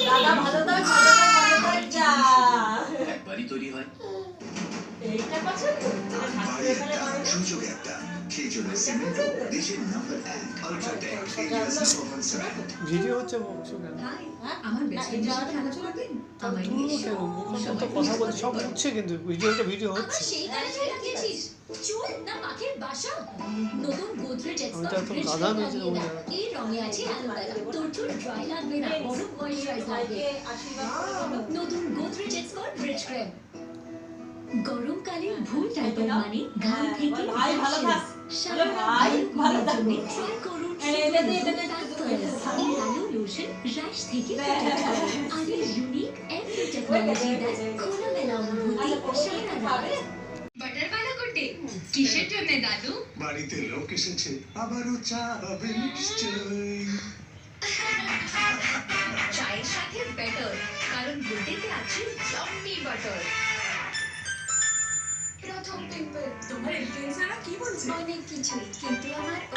দাদা ভালো থাক, যা একবারই তৈরি হয়। এইটা পছন্দ সুযোগ একটা, সেই জন্য সিমেন্ট দেশের নাম্বার 1 আল্ট্রাটেক ভিডিও হচ্ছে আমার বেস্ট ফ্রেন্ডের সাথে খেলা করবেন আমার তো কথা বলছি সব হচ্ছে কিন্তু ভিডিওটা ভিডিও হচ্ছে সেই কাজে লাগিয়েছিস চুল না পাখির বাসা নতুন গোদরেজ আমি তো একদম গাধা মেয়েছি এই রঙে আছে অ্যালোভেরা তোর চুল ড্রাই লাগবে না বড় ময়েশ্চারাইজ লাগবে নতুন গোদরেজ এক্সপার্ট রিচ ক্রিম গরমকালে ভুল টাইপের মানে ঘাম থেকে ভাই ভালো থাক চলো ভাই ভালো থাক ট্রাই করুন এটা আলো লোশন র্যাশ থেকে আর ইউনিক এমডি টেকনোলজি দ্যাট খোলামেলা অনুভূতি সারা রাত বাটার বালা করতে কিসের জন্য দাদু বাড়িতে লোক এসেছে আবারও চা হবে নিশ্চয়ই চায়ের সাথে বেটার কারণ গুডেতে আছে জাম্মি বাটার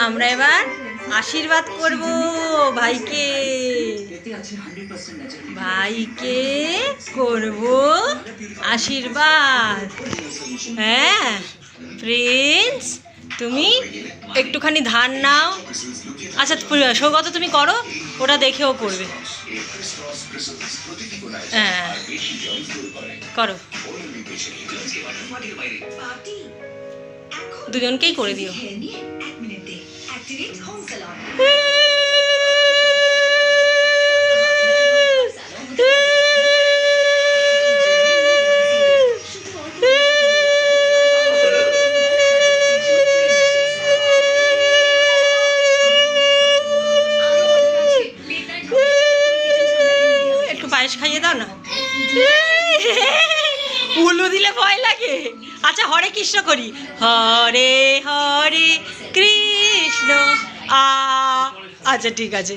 আমরা এবার আশীর্বাদ করব ভাইকে ভাইকে করব আশীর্বাদ। হ্যাঁ প্রিন্স তুমি একটুখানি ধান নাও। আচ্ছা সৌগত তুমি করো, ওটা দেখেও করবে। হ্যাঁ করো, দুজনকেই করে দিও। একটু পায়েস খাইয়ে দাও না, উলু দিলে ভয় লাগে। আচ্ছা হরে কৃষ্ণ করি, হরে হরে কৃষ্ণ আচ্ছা ঠিক আছে।